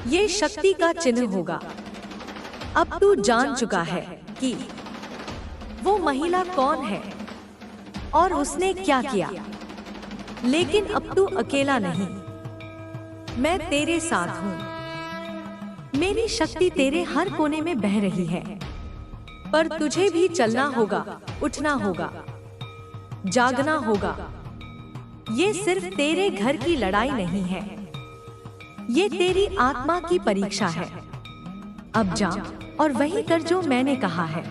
ये शक्ति का चिन्ह होगा। अब तू जान चुका है कि वो महिला कौन है और उसने क्या किया। लेकिन अब तू अकेला नहीं, मैं तेरे साथ हूँ। मेरी शक्ति तेरे हर कोने में बह रही है, पर तुझे भी चलना होगा, उठना होगा, जागना होगा। ये सिर्फ तेरे घर की लड़ाई नहीं है, ये तेरी आत्मा की परीक्षा है। अब जा और वही कर जो मैंने कहा है।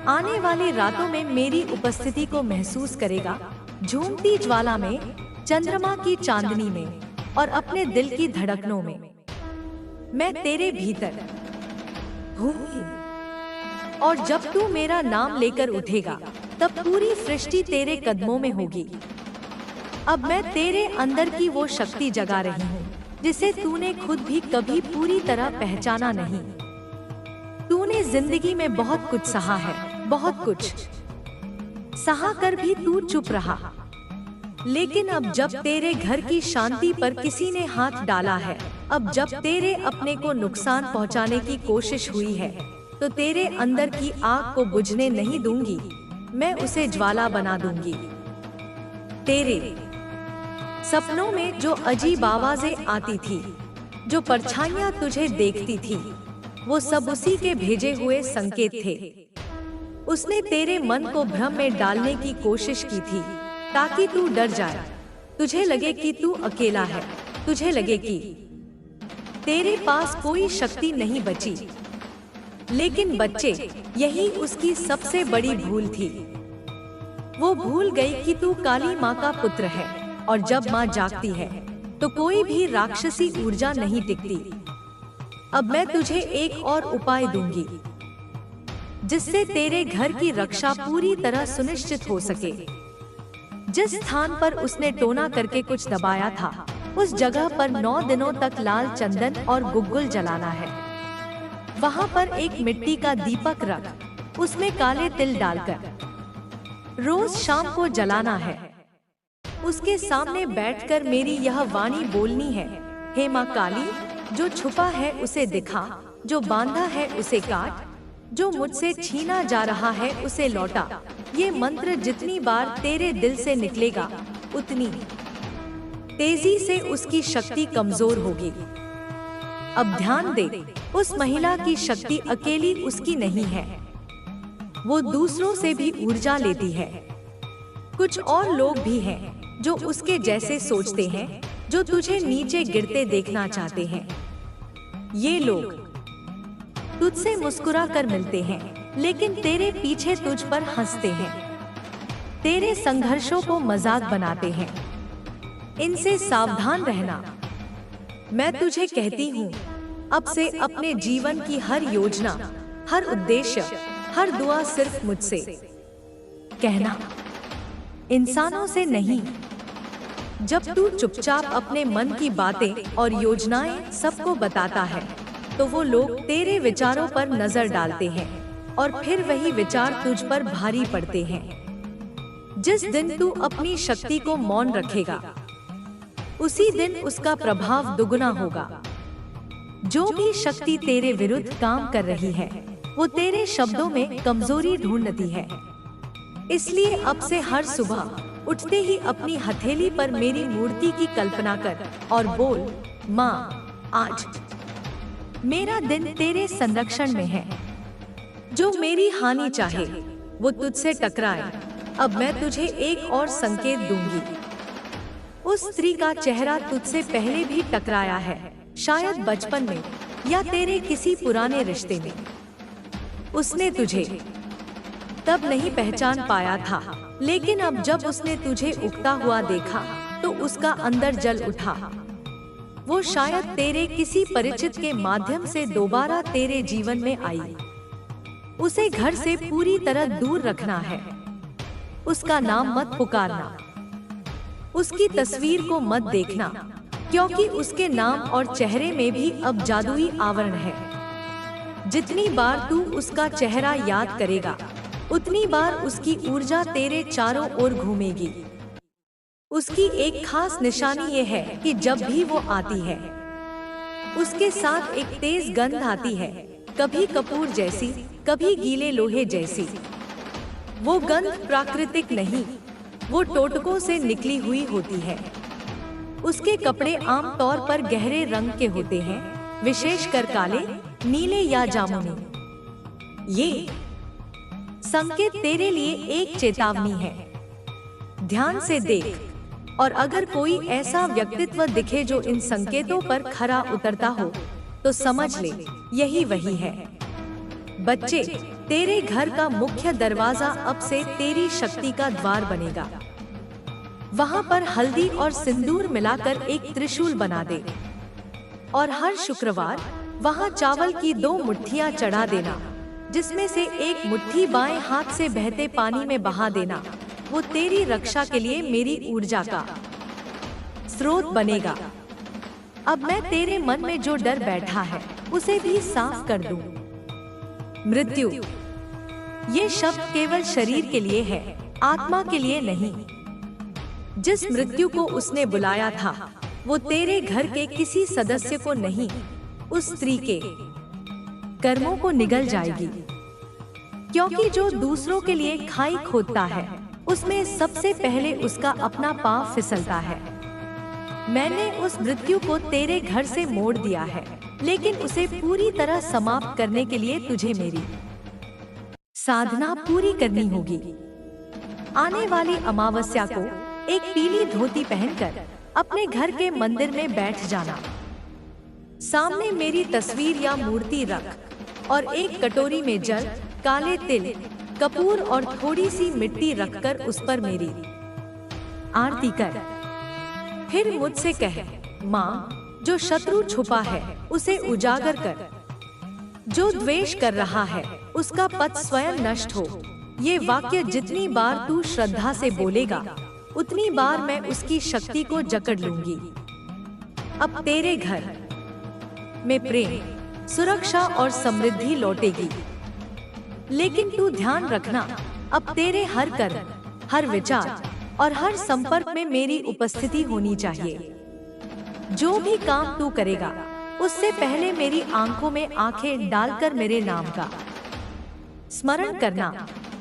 आने वाली रातों में मेरी उपस्थिति को महसूस करेगा, झूमती ज्वाला में, चंद्रमा की चांदनी में और अपने दिल की धड़कनों में। मैं तेरे भीतर हूँ और जब तू मेरा नाम लेकर उठेगा तब पूरी सृष्टि तेरे कदमों में होगी। अब मैं तेरे अंदर की वो शक्ति जगा रही हूँ जिसे तूने खुद भी कभी पूरी तरह पहचाना नहीं। तूने जिंदगी में बहुत कुछ सहा है, बहुत कुछ सहा कर भी तू चुप रहा। लेकिन अब जब तेरे घर की शांति पर किसी ने हाथ डाला है, अब जब तेरे अपने को नुकसान पहुंचाने की कोशिश हुई है, तो तेरे अंदर की आग को बुझने नहीं दूंगी, मैं उसे ज्वाला बना दूंगी। तेरे सपनों में जो अजीब आवाजें आती थी, जो परछाइयां तुझे देखती थी, वो सब उसी के भेजे हुए संकेत थे। उसने तेरे मन को भ्रम में डालने की कोशिश की थी ताकि तू डर जाए, तुझे लगे कि तू अकेला है, तुझे लगे कि तेरे पास कोई शक्ति नहीं बची। लेकिन बच्चे, यही उसकी सबसे बड़ी भूल थी। वो भूल गई कि तू काली माँ का पुत्र है और जब माँ जागती है तो कोई भी राक्षसी ऊर्जा नहीं टिकती। अब मैं तुझे एक और उपाय दूंगी जिससे तेरे घर की रक्षा पूरी तरह सुनिश्चित हो सके। जिस स्थान पर उसने टोना करके कुछ दबाया था, उस जगह पर 9 दिनों तक लाल चंदन और गुग्गुल जलाना है। वहाँ पर एक मिट्टी का दीपक रख, उसमें काले तिल डालकर रोज शाम को जलाना है। उसके सामने बैठकर मेरी यह वाणी बोलनी है, हे माँ काली, जो छुपा है उसे दिखा, जो बांधा है उसे काट, जो मुझसे छीना जा रहा है उसे लौटा। ये मंत्र जितनी बार तेरे दिल से निकलेगा, उतनी तेजी से उसकी शक्ति कमजोर होगी। अब ध्यान दे, उस महिला की शक्ति अकेली उसकी नहीं है, वो दूसरों से भी ऊर्जा लेती है। कुछ और लोग भी हैं जो उसके जैसे सोचते हैं, जो तुझे नीचे गिरते देखना चाहते हैं। ये लोग तुझसे मुस्कुरा कर मिलते हैं, लेकिन तेरे पीछे तुझ पर हंसते हैं, तेरे संघर्षों को मजाक बनाते हैं। इनसे सावधान रहना। मैं तुझे कहती हूँ, अब से अपने जीवन की हर योजना, हर उद्देश्य, हर दुआ सिर्फ मुझसे कहना, इंसानों से नहीं। जब तू चुपचाप अपने मन की बातें और योजनाएं सबको बताता है, तो वो लोग तेरे विचारों पर नजर डालते हैं और फिर वही विचार तुझ पर भारी पड़ते हैं। जिस दिन तू अपनी शक्ति को मौन रखेगा, उसी दिन उसका प्रभाव दुगना होगा। जो भी शक्ति तेरे विरुद्ध काम कर रही है, वो तेरे शब्दों में कमजोरी ढूंढती है। इसलिए अब से हर सुबह उठते ही अपनी हथेली पर मेरी मूर्ति की कल्पना कर और बोल, माँ, आज मेरा दिन तेरे संरक्षण में है। जो मेरी हानि चाहे वो तुझसे टकराए। अब मैं तुझे एक और संकेत दूंगी। उस स्त्री का चेहरा तुझसे पहले भी टकराया है, शायद बचपन में या तेरे किसी पुराने रिश्ते में। उसने तुझे तब नहीं पहचान पाया था, लेकिन अब जब उसने तुझे उगता हुआ देखा तो उसका अंदर जल उठा। वो शायद तेरे किसी परिचित के माध्यम से दोबारा तेरे जीवन में आई। उसे घर से पूरी तरह दूर रखना है। उसका नाम मत पुकारना, उसकी तस्वीर को मत देखना, क्योंकि उसके नाम और चेहरे में भी अब जादुई आवरण है। जितनी बार तू उसका चेहरा याद करेगा, उतनी बार उसकी ऊर्जा तेरे चारों ओर घूमेगी। उसकी एक खास निशानी ये है कि जब भी वो आती है, उसके साथ एक तेज गंध आती है, कभी कपूर जैसी, कभी गीले लोहे जैसी। वो गंध प्राकृतिक नहीं, वो टोटकों से निकली हुई होती है। उसके कपड़े आमतौर पर गहरे रंग के होते हैं, विशेषकर काले, नीले या जामुनी। ये संकेत तेरे लिए एक चेतावनी है। ध्यान से देख, और अगर कोई ऐसा व्यक्तित्व दिखे जो इन संकेतों पर खरा उतरता हो, तो समझ ले यही वही है। बच्चे, तेरे घर का मुख्य दरवाजा अब से तेरी शक्ति का द्वार बनेगा। वहाँ पर हल्दी और सिंदूर मिलाकर एक त्रिशूल बना दे, और हर शुक्रवार वहाँ चावल की 2 मुट्ठियाँ चढ़ा देना, जिसमें से एक मुट्ठी बाएं हाथ से बहते पानी में बहा देना। वो तेरी रक्षा के लिए मेरी ऊर्जा का स्रोत बनेगा। अब मैं तेरे मन में जो डर बैठा है, उसे भी साफ कर दूं। मृत्यु, ये शब्द केवल शरीर के लिए है, आत्मा के लिए नहीं। जिस मृत्यु को उसने बुलाया था, वो तेरे घर के किसी सदस्य को नहीं, उस स्त्री के कर्मों को निगल जाएगी। क्योंकि जो दूसरों के लिए खाई खोदता है, उसमें सबसे पहले उसका अपना पांव फिसलता है। मैंने उस मृत्यु को तेरे घर से मोड़ दिया है, लेकिन उसे पूरी तरह समाप्त करने के लिए तुझे मेरी साधना पूरी करनी होगी। आने वाली अमावस्या को एक पीली धोती पहनकर अपने घर के मंदिर में बैठ जाना। सामने मेरी तस्वीर या मूर्ति रख, और एक कटोरी में जल, काले तिल, कपूर और थोड़ी सी मिट्टी रखकर उस पर मेरी आरती कर। फिर मुझसे कह, माँ, जो शत्रु छुपा है उसे उजागर कर, जो द्वेष कर रहा है उसका पथ स्वयं नष्ट हो। ये वाक्य जितनी बार तू श्रद्धा से बोलेगा, उतनी बार मैं उसकी शक्ति को जकड़ लूंगी। अब तेरे घर में प्रेम, सुरक्षा और समृद्धि लौटेगी। लेकिन तू ध्यान रखना, अब तेरे हर कर्म, हर विचार और हर संपर्क में मेरी उपस्थिति होनी चाहिए। जो भी काम तू करेगा, उससे पहले मेरी आंखों में आंखें डालकर मेरे नाम का स्मरण करना,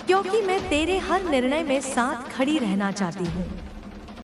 क्योंकि मैं तेरे हर निर्णय में साथ खड़ी रहना चाहती हूँ।